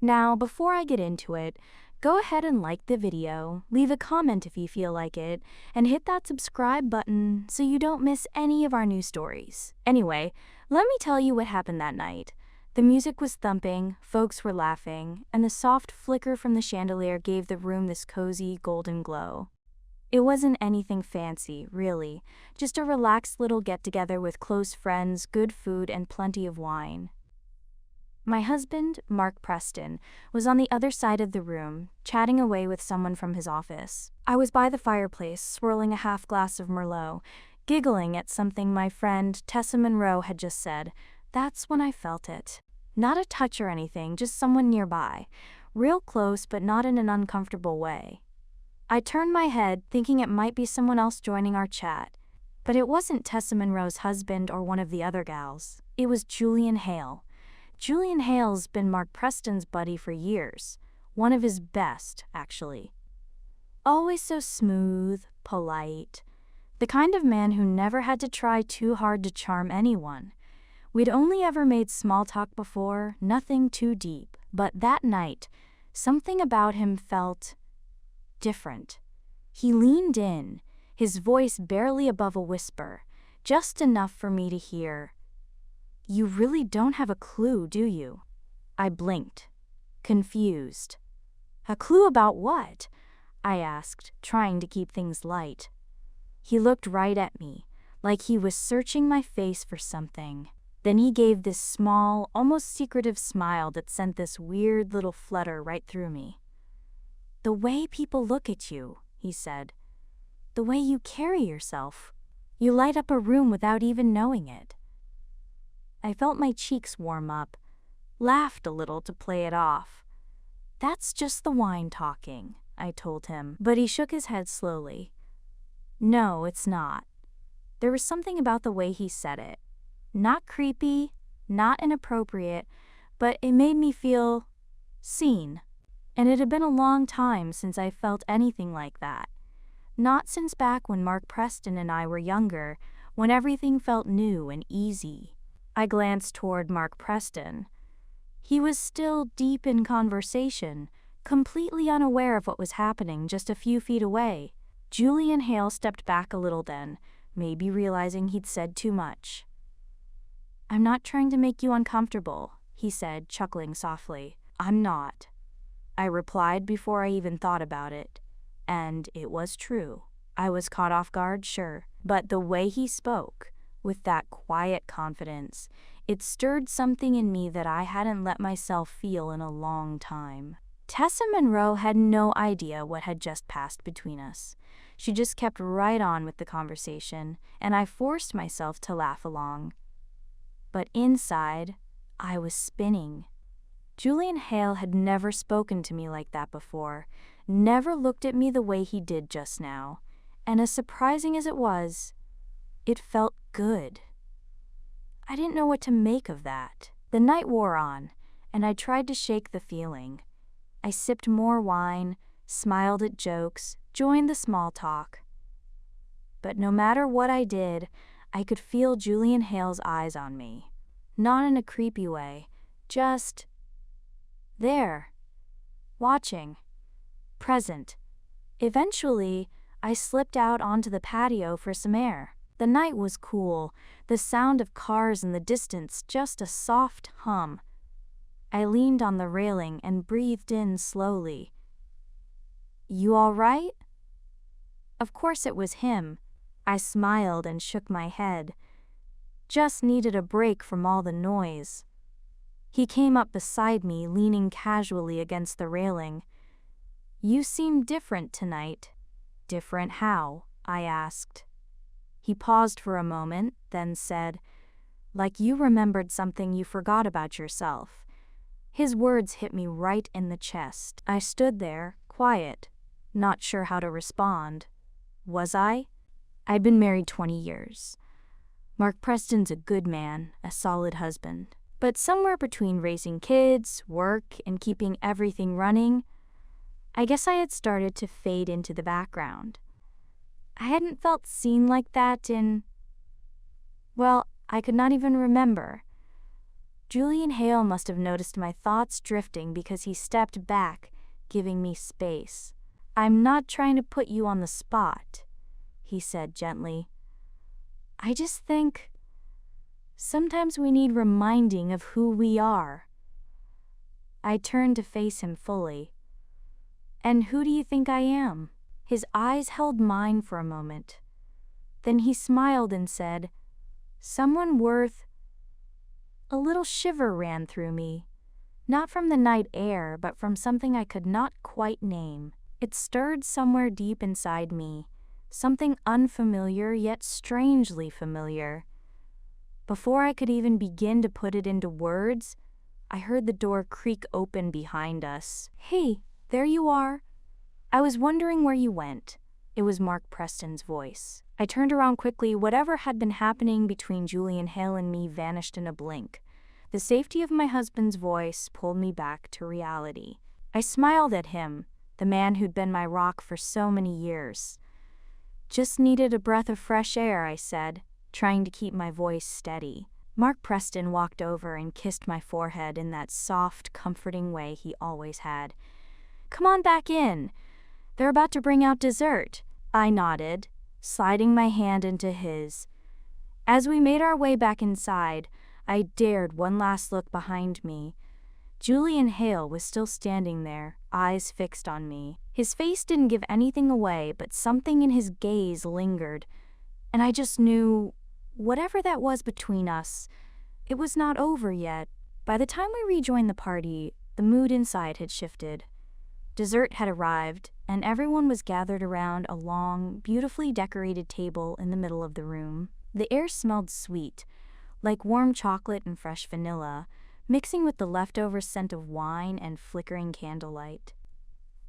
Now, before I get into it, go ahead and like the video, leave a comment if you feel like it, and hit that subscribe button so you don't miss any of our new stories. Anyway, let me tell you what happened that night. The music was thumping, folks were laughing, and the soft flicker from the chandelier gave the room this cozy, golden glow. It wasn't anything fancy, really, just a relaxed little get-together with close friends, good food, and plenty of wine. My husband, Mark Preston, was on the other side of the room, chatting away with someone from his office. I was by the fireplace, swirling a half glass of Merlot, giggling at something my friend Tessa Monroe had just said. That's when I felt it. Not a touch or anything, just someone nearby, real close but not in an uncomfortable way. I turned my head, thinking it might be someone else joining our chat, but it wasn't Tessa Monroe's husband or one of the other gals. It was Julian Hale. Julian Hale's been Mark Preston's buddy for years, one of his best, actually. Always so smooth, polite, the kind of man who never had to try too hard to charm anyone. We'd only ever made small talk before, nothing too deep, but that night, something about him felt different. He leaned in, his voice barely above a whisper, just enough for me to hear. "You really don't have a clue, do you?" I blinked, confused. "A clue about what?" I asked, trying to keep things light. He looked right at me, like he was searching my face for something. Then he gave this small, almost secretive smile that sent this weird little flutter right through me. "The way people look at you," he said. "The way you carry yourself. You light up a room without even knowing it." I felt my cheeks warm up, laughed a little to play it off. "That's just the wine talking," I told him, but he shook his head slowly. "No, it's not." There was something about the way he said it. Not creepy, not inappropriate, but it made me feel seen. And it had been a long time since I felt anything like that. Not since back when Mark Preston and I were younger, when everything felt new and easy. I glanced toward Mark Preston. He was still deep in conversation, completely unaware of what was happening just a few feet away. Julian Hale stepped back a little then, maybe realizing he'd said too much. "I'm not trying to make you uncomfortable," he said, chuckling softly. "I'm not," I replied before I even thought about it. And it was true. I was caught off guard, sure, but the way he spoke, with that quiet confidence, it stirred something in me that I hadn't let myself feel in a long time. Tessa Monroe had no idea what had just passed between us. She just kept right on with the conversation, and I forced myself to laugh along. But inside, I was spinning. Julian Hale had never spoken to me like that before, never looked at me the way he did just now, and as surprising as it was, it felt good. I didn't know what to make of that. The night wore on, and I tried to shake the feeling. I sipped more wine, smiled at jokes, joined the small talk. But no matter what I did, I could feel Julian Hale's eyes on me. Not in a creepy way, just there, watching, present. Eventually, I slipped out onto the patio for some air. The night was cool, the sound of cars in the distance just a soft hum. I leaned on the railing and breathed in slowly. "You all right?" Of course it was him. I smiled and shook my head. Just needed a break from all the noise. He came up beside me, leaning casually against the railing. "You seem different tonight." "Different how?" I asked. He paused for a moment, then said, "Like you remembered something you forgot about yourself." His words hit me right in the chest. I stood there, quiet, not sure how to respond. Was I? I'd been married 20 years. Mark Preston's a good man, a solid husband. But somewhere between raising kids, work, and keeping everything running, I guess I had started to fade into the background. I hadn't felt seen like that in, well, I could not even remember. Julian Hale must have noticed my thoughts drifting because he stepped back, giving me space. "I'm not trying to put you on the spot," he said gently. "I just think sometimes we need reminding of who we are." I turned to face him fully. "And who do you think I am?" His eyes held mine for a moment. Then he smiled and said, "Someone worth—" A little shiver ran through me, not from the night air, but from something I could not quite name. It stirred somewhere deep inside me, something unfamiliar yet strangely familiar. Before I could even begin to put it into words, I heard the door creak open behind us. "Hey, there you are. I was wondering where you went." It was Mark Preston's voice. I turned around quickly. Whatever had been happening between Julian Hale and me vanished in a blink. The safety of my husband's voice pulled me back to reality. I smiled at him, the man who'd been my rock for so many years. "Just needed a breath of fresh air," I said, trying to keep my voice steady. Mark Preston walked over and kissed my forehead in that soft, comforting way he always had. "Come on back in. They're about to bring out dessert." I nodded, sliding my hand into his. As we made our way back inside, I dared one last look behind me. Julian Hale was still standing there, eyes fixed on me. His face didn't give anything away, but something in his gaze lingered, and I just knew, whatever that was between us, it was not over yet. By the time we rejoined the party, the mood inside had shifted. Dessert had arrived, and everyone was gathered around a long, beautifully decorated table in the middle of the room. The air smelled sweet, like warm chocolate and fresh vanilla, mixing with the leftover scent of wine and flickering candlelight.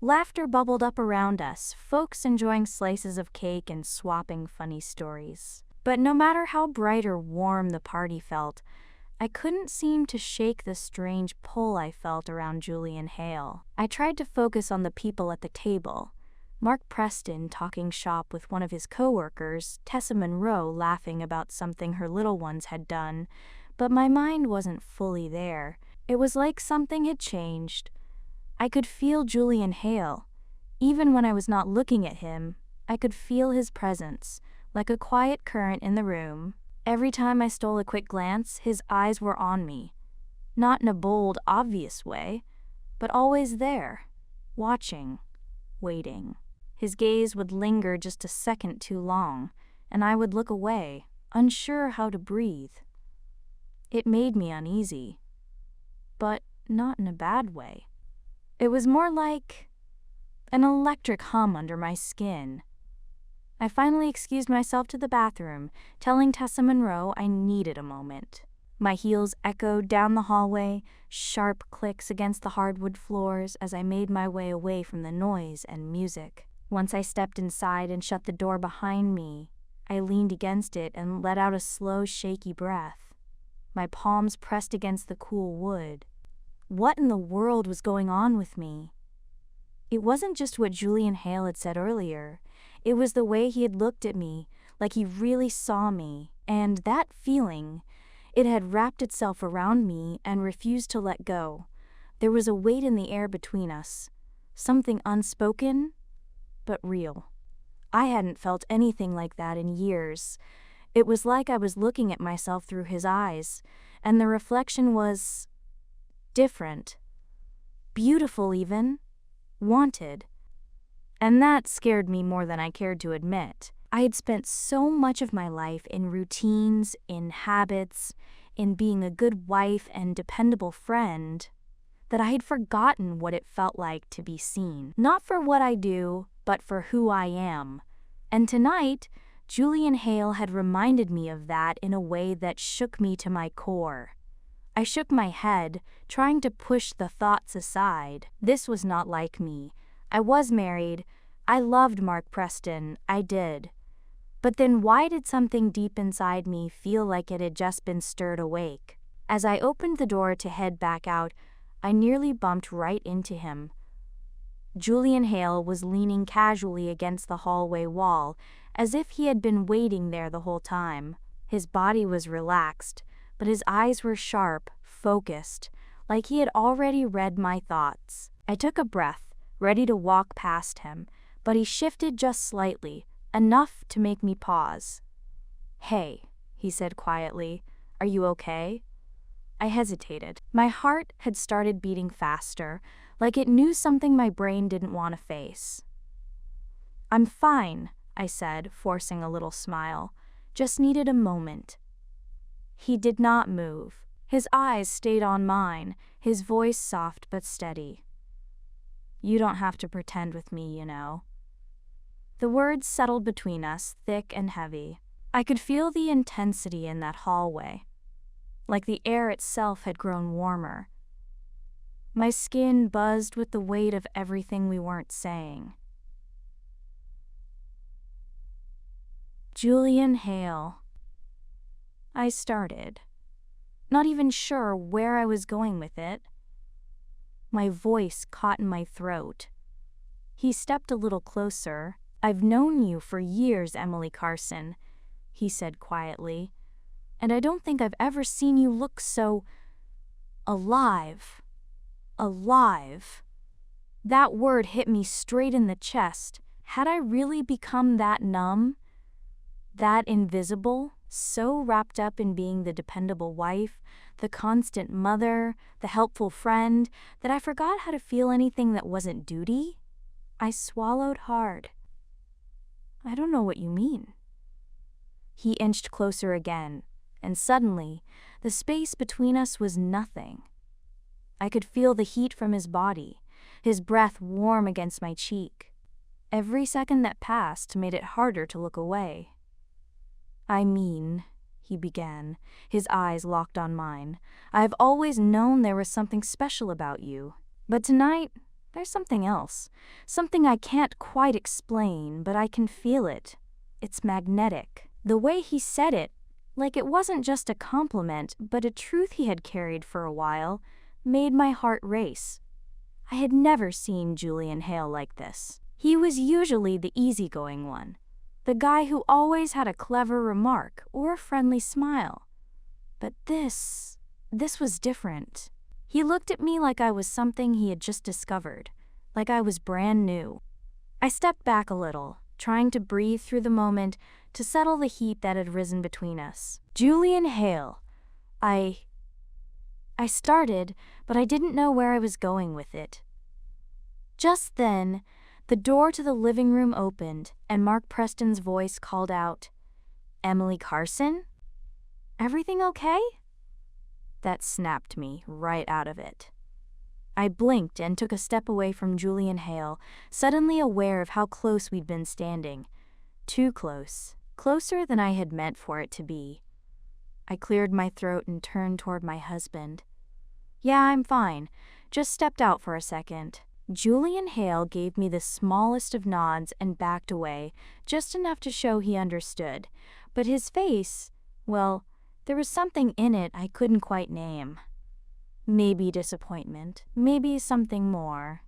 Laughter bubbled up around us, folks enjoying slices of cake and swapping funny stories. But no matter how bright or warm the party felt, I couldn't seem to shake the strange pull I felt around Julian Hale. I tried to focus on the people at the table. Mark Preston talking shop with one of his co-workers, Tessa Monroe laughing about something her little ones had done, but my mind wasn't fully there. It was like something had changed. I could feel Julian Hale. Even when I was not looking at him, I could feel his presence, like a quiet current in the room. Every time I stole a quick glance, his eyes were on me. Not in a bold, obvious way, but always there, watching, waiting. His gaze would linger just a second too long, and I would look away, unsure how to breathe. It made me uneasy, but not in a bad way. It was more like an electric hum under my skin. I finally excused myself to the bathroom, telling Tessa Monroe I needed a moment. My heels echoed down the hallway, sharp clicks against the hardwood floors as I made my way away from the noise and music. Once I stepped inside and shut the door behind me, I leaned against it and let out a slow, shaky breath. My palms pressed against the cool wood. What in the world was going on with me? It wasn't just what Julian Hale had said earlier. It was the way he had looked at me, like he really saw me, and that feeling, it had wrapped itself around me and refused to let go. There was a weight in the air between us, something unspoken, but real. I hadn't felt anything like that in years. It was like I was looking at myself through his eyes, and the reflection was different, beautiful even, wanted. And that scared me more than I cared to admit. I had spent so much of my life in routines, in habits, in being a good wife and dependable friend, that I had forgotten what it felt like to be seen. Not for what I do, but for who I am. And tonight, Julian Hale had reminded me of that in a way that shook me to my core. I shook my head, trying to push the thoughts aside. This was not like me. I was married. I loved Mark Preston. I did. But then why did something deep inside me feel like it had just been stirred awake? As I opened the door to head back out, I nearly bumped right into him. Julian Hale was leaning casually against the hallway wall, as if he had been waiting there the whole time. His body was relaxed, but his eyes were sharp, focused, like he had already read my thoughts. I took a breath, ready to walk past him, but he shifted just slightly, enough to make me pause. "Hey," he said quietly, "are you okay?" I hesitated. My heart had started beating faster, like it knew something my brain didn't want to face. "I'm fine," I said, forcing a little smile. "Just needed a moment." He did not move. His eyes stayed on mine, his voice soft but steady. "You don't have to pretend with me, you know." The words settled between us, thick and heavy. I could feel the intensity in that hallway, like the air itself had grown warmer. My skin buzzed with the weight of everything we weren't saying. "Julian Hale," I started, not even sure where I was going with it. My voice caught in my throat. He stepped a little closer. "I've known you for years, Emily Carson," he said quietly, "and I don't think I've ever seen you look so alive. Alive." That word hit me straight in the chest. Had I really become that numb? That invisible? So wrapped up in being the dependable wife, the constant mother, the helpful friend, that I forgot how to feel anything that wasn't duty? I swallowed hard. "I don't know what you mean." He inched closer again, and suddenly, the space between us was nothing. I could feel the heat from his body, his breath warm against my cheek. Every second that passed made it harder to look away. "I mean," he began, his eyes locked on mine, "I've always known there was something special about you. But tonight, there's something else. Something I can't quite explain, but I can feel it. It's magnetic." The way he said it, like it wasn't just a compliment, but a truth he had carried for a while, made my heart race. I had never seen Julian Hale like this. He was usually the easygoing one, the guy who always had a clever remark or a friendly smile. But this was different. He looked at me like I was something he had just discovered, like I was brand new. I stepped back a little, trying to breathe through the moment, to settle the heat that had risen between us. "Julian Hale," I started, but I didn't know where I was going with it. Just then, the door to the living room opened, and Mark Preston's voice called out, "Emily Carson? Everything okay?" That snapped me right out of it. I blinked and took a step away from Julian Hale, suddenly aware of how close we'd been standing. Too close. Closer than I had meant for it to be. I cleared my throat and turned toward my husband. "Yeah, I'm fine. Just stepped out for a second." Julian Hale gave me the smallest of nods and backed away, just enough to show he understood. But his face, well, there was something in it I couldn't quite name. Maybe disappointment, maybe something more.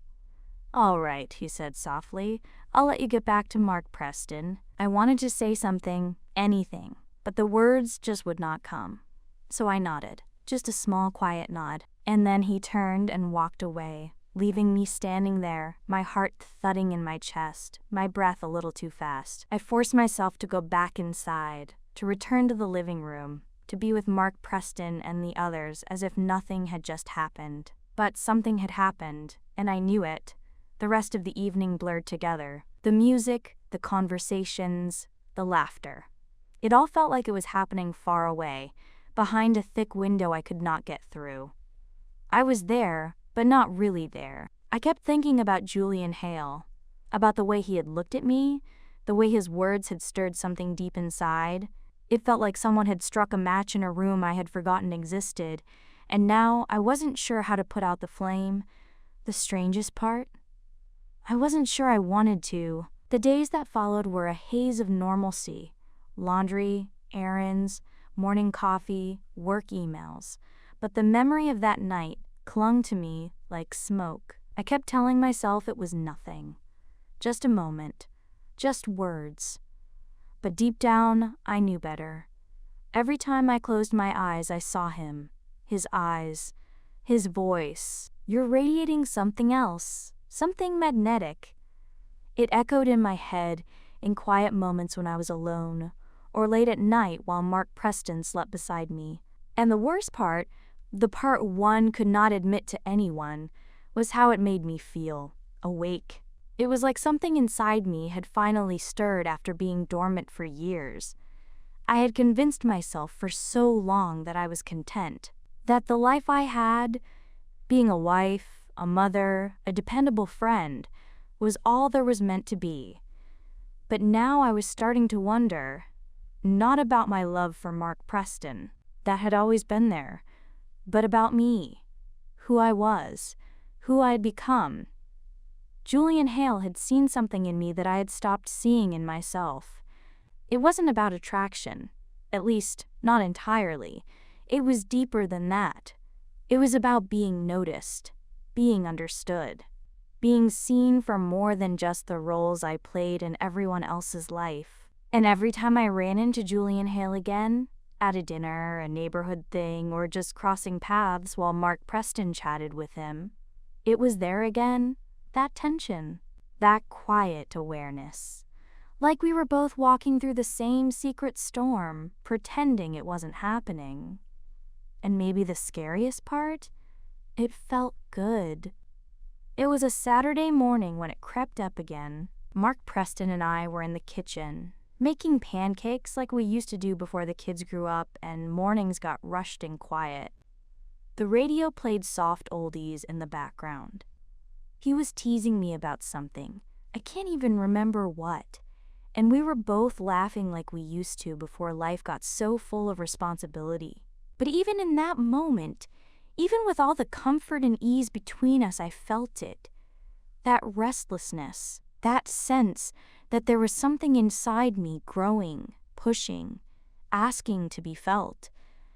"All right," he said softly. "I'll let you get back to Mark Preston." I wanted to say something, anything, but the words just would not come. So I nodded, just a small quiet nod. And then he turned and walked away, leaving me standing there, my heart thudding in my chest, my breath a little too fast. I forced myself to go back inside, to return to the living room, to be with Mark Preston and the others as if nothing had just happened. But something had happened, and I knew it. The rest of the evening blurred together. The music, the conversations, the laughter. It all felt like it was happening far away, behind a thick window I could not get through. I was there, but not really there. I kept thinking about Julian Hale, about the way he had looked at me, the way his words had stirred something deep inside. It felt like someone had struck a match in a room I had forgotten existed, and now I wasn't sure how to put out the flame. The strangest part? I wasn't sure I wanted to. The days that followed were a haze of normalcy. Laundry, errands, morning coffee, work emails. But the memory of that night clung to me like smoke. I kept telling myself it was nothing. Just a moment. Just words. But deep down, I knew better. Every time I closed my eyes, I saw him. his eyes, his voice. You're radiating something else, something magnetic. It echoed in my head in quiet moments when I was alone, or late at night while Mark Preston slept beside me. And the worst part, the part one could not admit to anyone, was how it made me feel awake. It was like something inside me had finally stirred after being dormant for years. I had convinced myself for so long that I was content, that the life I had, being a wife, a mother, a dependable friend, was all there was meant to be. But now I was starting to wonder, not about my love for Mark Preston, that had always been there, but about me, who I was, who I had become. Julian Hale had seen something in me that I had stopped seeing in myself. It wasn't about attraction, at least not entirely. It was deeper than that. It was about being noticed, being understood, being seen for more than just the roles I played in everyone else's life. And every time I ran into Julian Hale again, at a dinner, a neighborhood thing, or just crossing paths while Mark Preston chatted with him, it was there again, that tension, that quiet awareness. Like we were both walking through the same secret storm, pretending it wasn't happening. And maybe the scariest part? It felt good. It was a Saturday morning when it crept up again. Mark Preston and I were in the kitchen, making pancakes like we used to do before the kids grew up and mornings got rushed and quiet. The radio played soft oldies in the background. He was teasing me about something. I can't even remember what. And we were both laughing like we used to before life got so full of responsibility. But even in that moment, even with all the comfort and ease between us, I felt it. That restlessness, that sense that there was something inside me growing, pushing, asking to be felt.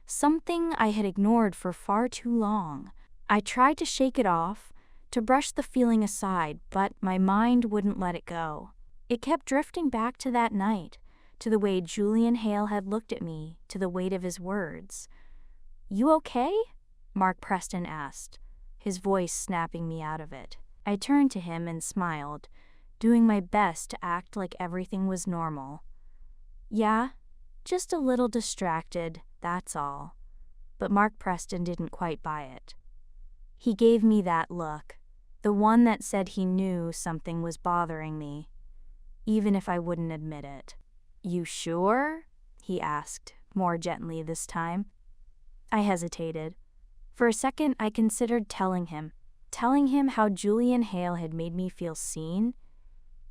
Something I had ignored for far too long. I tried to shake it off, to brush the feeling aside, but my mind wouldn't let it go. It kept drifting back to that night, to the way Julian Hale had looked at me, to the weight of his words. "You okay?" Mark Preston asked, his voice snapping me out of it. I turned to him and smiled, doing my best to act like everything was normal. "Yeah, just a little distracted, that's all." But Mark Preston didn't quite buy it. He gave me that look, the one that said he knew something was bothering me, even if I wouldn't admit it. "You sure?" he asked, more gently this time. I hesitated. For a second, I considered telling him how Julian Hale had made me feel seen,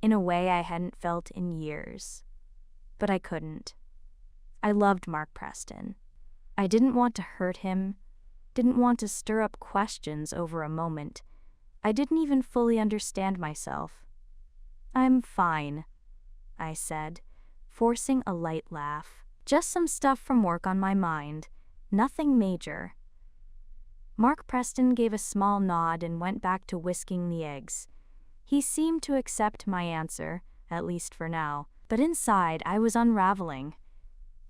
in a way I hadn't felt in years. But I couldn't. I loved Mark Preston. I didn't want to hurt him, didn't want to stir up questions over a moment. I didn't even fully understand myself. "I'm fine," I said, forcing a light laugh. "Just some stuff from work on my mind. Nothing major." Mark Preston gave a small nod and went back to whisking the eggs. He seemed to accept my answer, at least for now, but inside I was unraveling.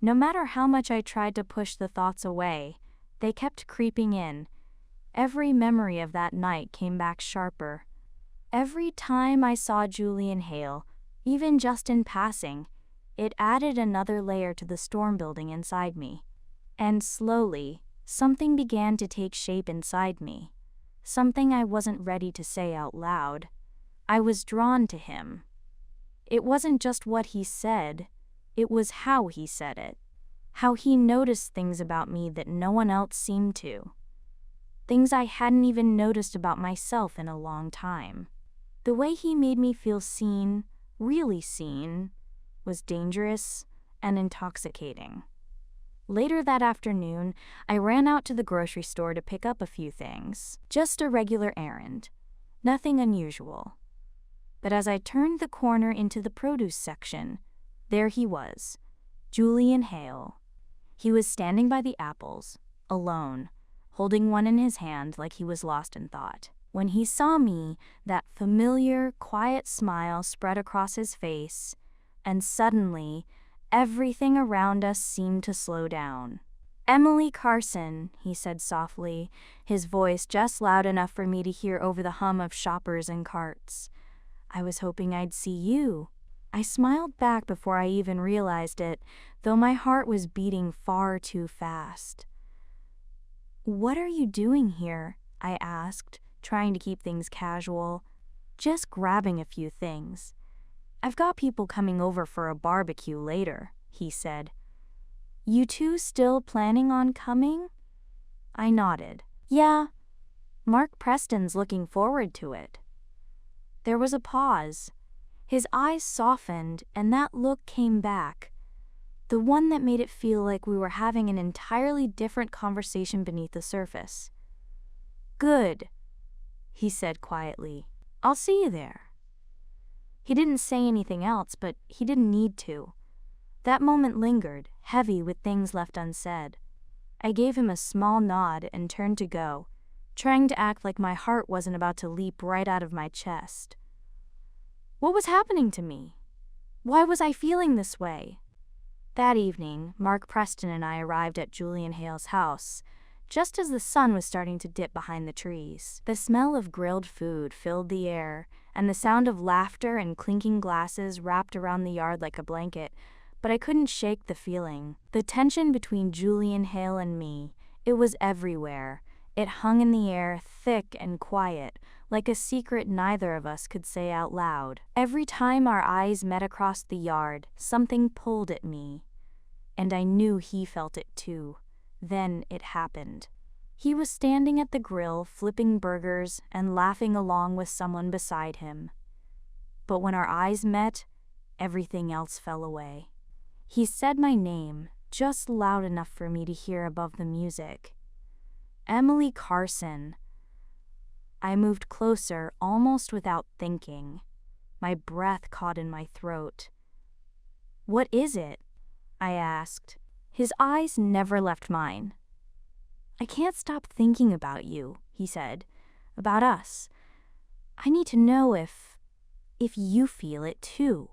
No matter how much I tried to push the thoughts away, they kept creeping in. Every memory of that night came back sharper. Every time I saw Julian Hale, even just in passing, it added another layer to the storm building inside me. And slowly, something began to take shape inside me. Something I wasn't ready to say out loud. I was drawn to him. It wasn't just what he said, it was how he said it. How he noticed things about me that no one else seemed to. Things I hadn't even noticed about myself in a long time. The way he made me feel seen, really seen, was dangerous and intoxicating. Later that afternoon, I ran out to the grocery store to pick up a few things. Just a regular errand. Nothing unusual. But as I turned the corner into the produce section, there he was, Julian Hale. He was standing by the apples, alone, holding one in his hand like he was lost in thought. When he saw me, that familiar, quiet smile spread across his face, and suddenly, everything around us seemed to slow down. Emily Carson, he said softly, his voice just loud enough for me to hear over the hum of shoppers and carts. I was hoping I'd see you. I smiled back before I even realized it, though my heart was beating far too fast. What are you doing here? I asked, trying to keep things casual. Just grabbing a few things. I've got people coming over for a barbecue later, he said. You two still planning on coming? I nodded. Yeah. Mark Preston's looking forward to it. There was a pause. His eyes softened, and that look came back. The one that made it feel like we were having an entirely different conversation beneath the surface. Good, he said quietly. I'll see you there. He didn't say anything else, but he didn't need to. That moment lingered, heavy with things left unsaid. I gave him a small nod and turned to go, trying to act like my heart wasn't about to leap right out of my chest. What was happening to me? Why was I feeling this way? That evening, Mark Preston and I arrived at Julian Hale's house, just as the sun was starting to dip behind the trees. The smell of grilled food filled the air, and the sound of laughter and clinking glasses wrapped around the yard like a blanket, but I couldn't shake the feeling. The tension between Julian Hale and me, it was everywhere. It hung in the air, thick and quiet, like a secret neither of us could say out loud. Every time our eyes met across the yard, something pulled at me. And I knew he felt it too. Then it happened. He was standing at the grill, flipping burgers and laughing along with someone beside him. But when our eyes met, everything else fell away. He said my name, just loud enough for me to hear above the music. Emily Carson. I moved closer, almost without thinking. My breath caught in my throat. What is it? I asked. His eyes never left mine. I can't stop thinking about you, he said. About us. I need to know if you feel it too.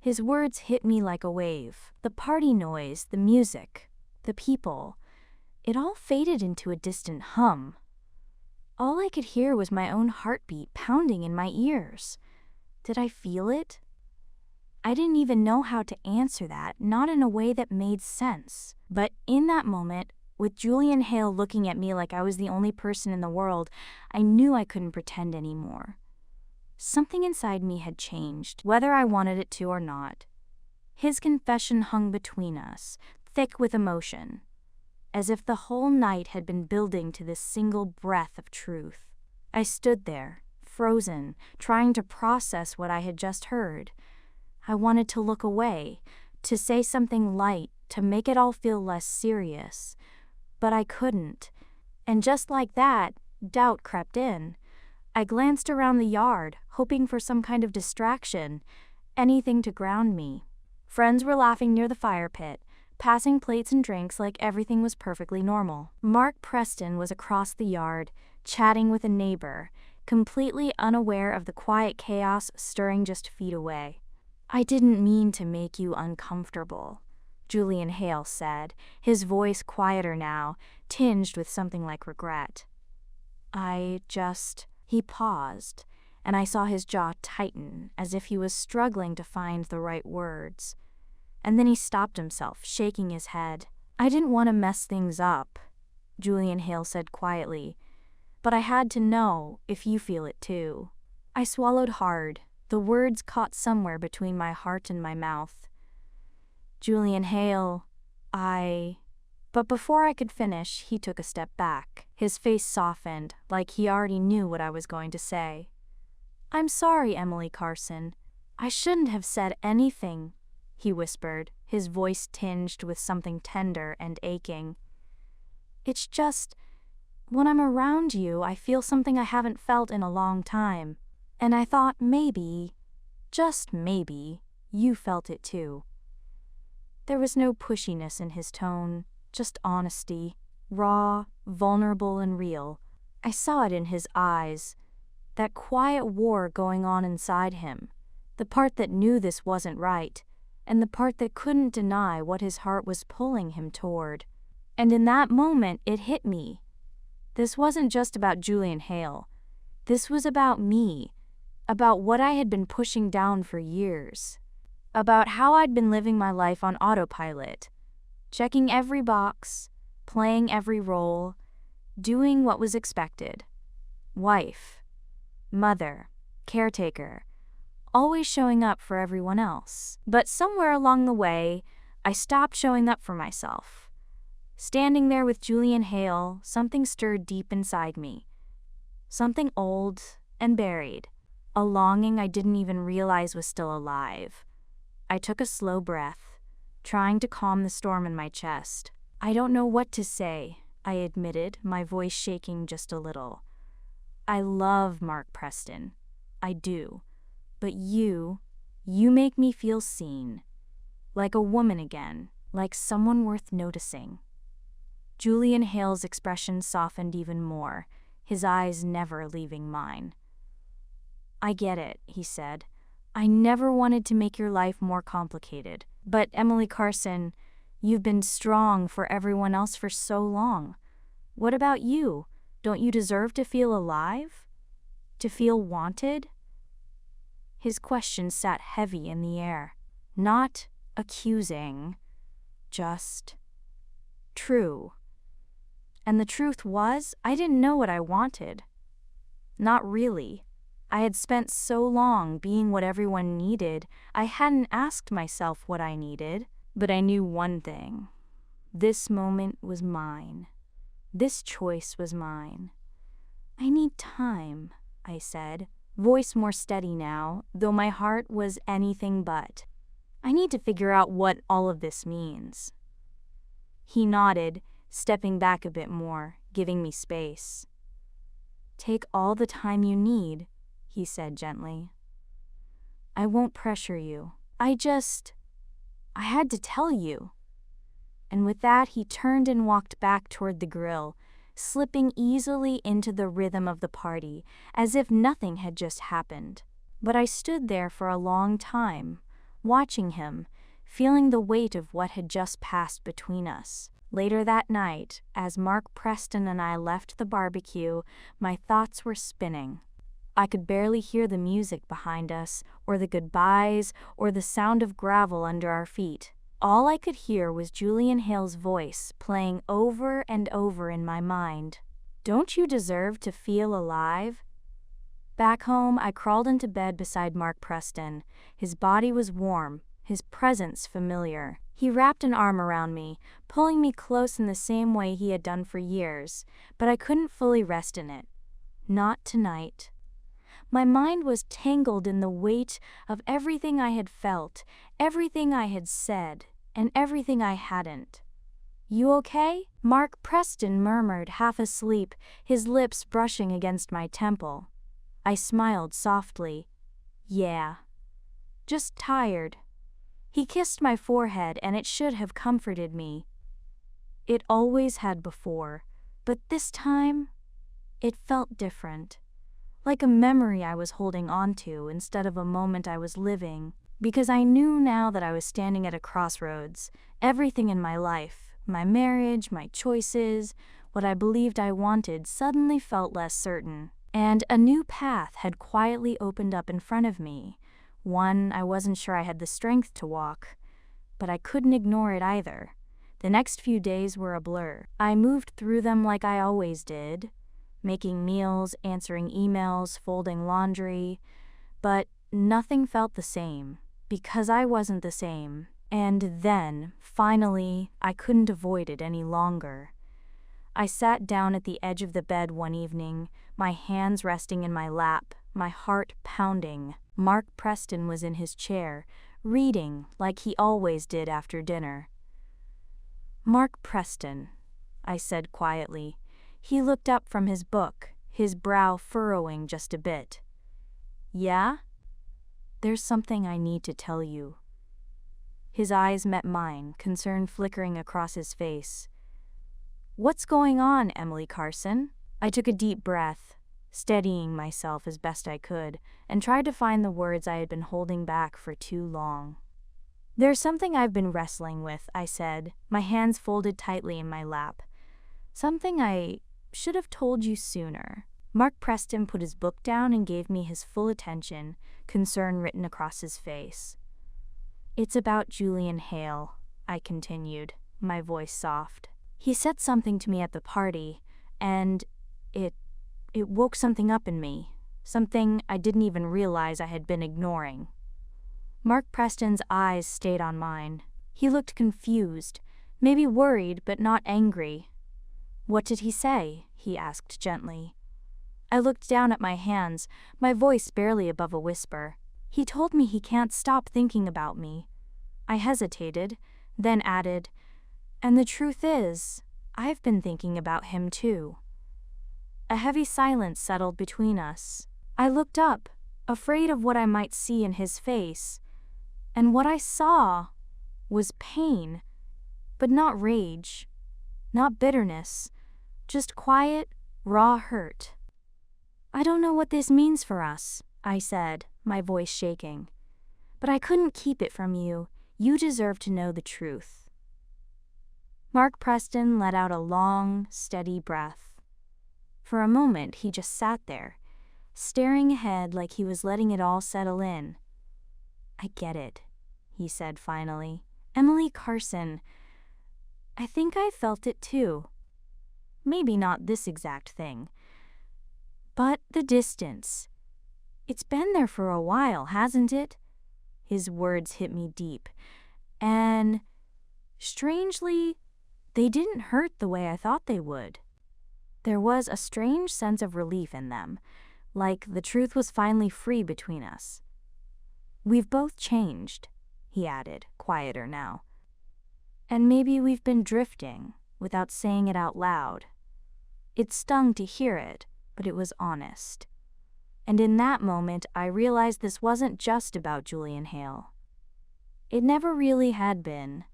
His words hit me like a wave. The party noise, the music, the people. It all faded into a distant hum. All I could hear was my own heartbeat pounding in my ears. Did I feel it? I didn't even know how to answer that, not in a way that made sense. But in that moment, with Julian Hale looking at me like I was the only person in the world, I knew I couldn't pretend anymore. Something inside me had changed, whether I wanted it to or not. His confession hung between us, thick with emotion, as if the whole night had been building to this single breath of truth. I stood there, frozen, trying to process what I had just heard. I wanted to look away, to say something light, to make it all feel less serious. But I couldn't. And just like that, doubt crept in. I glanced around the yard, hoping for some kind of distraction, anything to ground me. Friends were laughing near the fire pit, passing plates and drinks like everything was perfectly normal. Mark Preston was across the yard, chatting with a neighbor, completely unaware of the quiet chaos stirring just feet away. I didn't mean to make you uncomfortable, Julian Hale said, his voice quieter now, tinged with something like regret. He paused, and I saw his jaw tighten, as if he was struggling to find the right words. And then he stopped himself, shaking his head. I didn't want to mess things up, Julian Hale said quietly, but I had to know if you feel it too. I swallowed hard. The words caught somewhere between my heart and my mouth. Julian Hale, But before I could finish, he took a step back. His face softened, like he already knew what I was going to say. I'm sorry, Emily Carson. I shouldn't have said anything, he whispered, his voice tinged with something tender and aching. It's just, when I'm around you, I feel something I haven't felt in a long time. And I thought maybe, just maybe, you felt it too. There was no pushiness in his tone, just honesty, raw, vulnerable, and real. I saw it in his eyes, that quiet war going on inside him, the part that knew this wasn't right, and the part that couldn't deny what his heart was pulling him toward. And in that moment, it hit me. This wasn't just about Julian Hale. This was about me, about what I had been pushing down for years, about how I'd been living my life on autopilot, checking every box, playing every role, doing what was expected. Wife, mother, caretaker, always showing up for everyone else. But somewhere along the way, I stopped showing up for myself. Standing there with Julian Hale, something stirred deep inside me. Something old and buried. A longing I didn't even realize was still alive. I took a slow breath, trying to calm the storm in my chest. "I don't know what to say," I admitted, my voice shaking just a little. "I love Mark Preston. I do. But you make me feel seen. Like a woman again, like someone worth noticing." Julian Hale's expression softened even more, his eyes never leaving mine. "I get it," he said. "I never wanted to make your life more complicated. But Emily Carson, you've been strong for everyone else for so long. What about you? Don't you deserve to feel alive? To feel wanted?" His question sat heavy in the air. Not accusing, just true. And the truth was, I didn't know what I wanted. Not really. I had spent so long being what everyone needed, I hadn't asked myself what I needed. But I knew one thing. This moment was mine. This choice was mine. "I need time," I said, voice more steady now, though my heart was anything but. "I need to figure out what all of this means." He nodded, stepping back a bit more, giving me space. "Take all the time you need," he said gently. "I won't pressure you. I had to tell you." And with that, he turned and walked back toward the grill, slipping easily into the rhythm of the party, as if nothing had just happened. But I stood there for a long time, watching him, feeling the weight of what had just passed between us. Later that night, as Mark Preston and I left the barbecue, my thoughts were spinning. I could barely hear the music behind us, or the goodbyes, or the sound of gravel under our feet. All I could hear was Julian Hale's voice playing over and over in my mind. "Don't you deserve to feel alive?" Back home, I crawled into bed beside Mark Preston. His body was warm, his presence familiar. He wrapped an arm around me, pulling me close in the same way he had done for years, but I couldn't fully rest in it. Not tonight. My mind was tangled in the weight of everything I had felt, everything I had said, and everything I hadn't. "You okay?" Mark Preston murmured, half asleep, his lips brushing against my temple. I smiled softly. "Yeah. Just tired." He kissed my forehead, and it should have comforted me. It always had before, but this time, it felt different. Like a memory I was holding on to instead of a moment I was living, because I knew now that I was standing at a crossroads. Everything in my life, my marriage, my choices, what I believed I wanted suddenly felt less certain, and a new path had quietly opened up in front of me, one I wasn't sure I had the strength to walk, but I couldn't ignore it either. The next few days were a blur. I moved through them like I always did, making meals, answering emails, folding laundry, but nothing felt the same, because I wasn't the same. And then, finally, I couldn't avoid it any longer. I sat down at the edge of the bed one evening, my hands resting in my lap, my heart pounding. Mark Preston was in his chair, reading like he always did after dinner. "Mark Preston," I said quietly. He looked up from his book, his brow furrowing just a bit. "Yeah? There's something I need to tell you." His eyes met mine, concern flickering across his face. "What's going on, Emily Carson?" I took a deep breath, steadying myself as best I could, and tried to find the words I had been holding back for too long. "There's something I've been wrestling with," I said, my hands folded tightly in my lap. "Something I should have told you sooner." Mark Preston put his book down and gave me his full attention, concern written across his face. "It's about Julian Hale," I continued, my voice soft. "He said something to me at the party, and it woke something up in me, something I didn't even realize I had been ignoring." Mark Preston's eyes stayed on mine. He looked confused, maybe worried but not angry. "What did he say?" he asked gently. I looked down at my hands, my voice barely above a whisper. "He told me he can't stop thinking about me." I hesitated, then added, "And the truth is, I've been thinking about him too." A heavy silence settled between us. I looked up, afraid of what I might see in his face, and what I saw was pain, but not rage, not bitterness, just quiet, raw hurt. "I don't know what this means for us," I said, my voice shaking. "But I couldn't keep it from you. You deserve to know the truth." Mark Preston let out a long, steady breath. For a moment, he just sat there, staring ahead like he was letting it all settle in. "I get it," he said finally. "Emily Carson, I think I felt it too. Maybe not this exact thing. But the distance. It's been there for a while, hasn't it?" His words hit me deep. And, strangely, they didn't hurt the way I thought they would. There was a strange sense of relief in them, like the truth was finally free between us. "We've both changed," he added, quieter now. "And maybe we've been drifting, without saying it out loud." It stung to hear it, but it was honest. And in that moment, I realized this wasn't just about Julian Hale. It never really had been.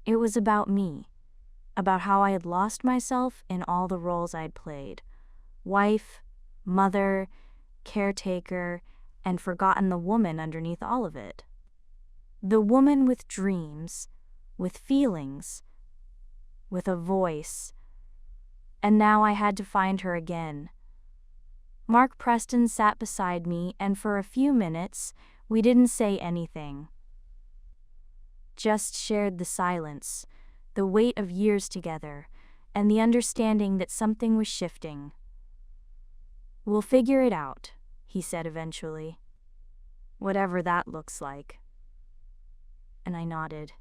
It was about me, about how I had lost myself in all the roles I'd played: wife, mother, caretaker, and forgotten the woman underneath all of it. The woman with dreams, with feelings, with a voice. And now I had to find her again. Mark Preston sat beside me, and for a few minutes, we didn't say anything. Just shared the silence, the weight of years together, and the understanding that something was shifting. "We'll figure it out," he said eventually. "Whatever that looks like." And I nodded.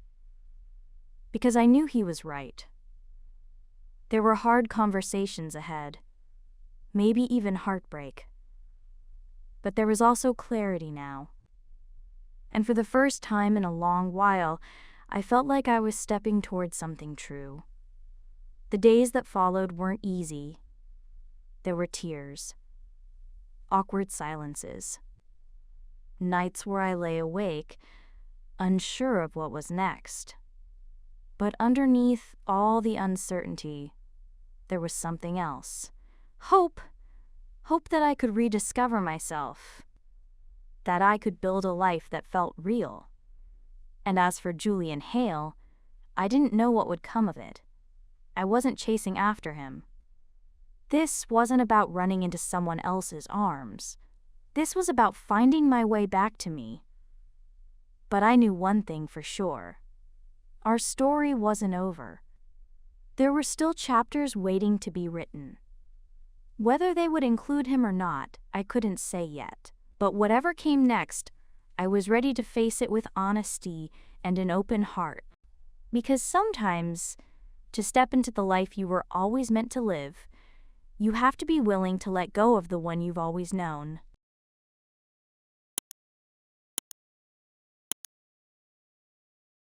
Because I knew he was right. There were hard conversations ahead, maybe even heartbreak. But there was also clarity now. And for the first time in a long while, I felt like I was stepping towards something true. The days that followed weren't easy. There were tears, awkward silences, nights where I lay awake, unsure of what was next. But underneath all the uncertainty, there was something else. Hope. Hope that I could rediscover myself, that I could build a life that felt real. And as for Julian Hale, I didn't know what would come of it. I wasn't chasing after him. This wasn't about running into someone else's arms. This was about finding my way back to me. But I knew one thing for sure. Our story wasn't over. There were still chapters waiting to be written. Whether they would include him or not, I couldn't say yet. But whatever came next, I was ready to face it with honesty and an open heart. Because sometimes, to step into the life you were always meant to live, you have to be willing to let go of the one you've always known.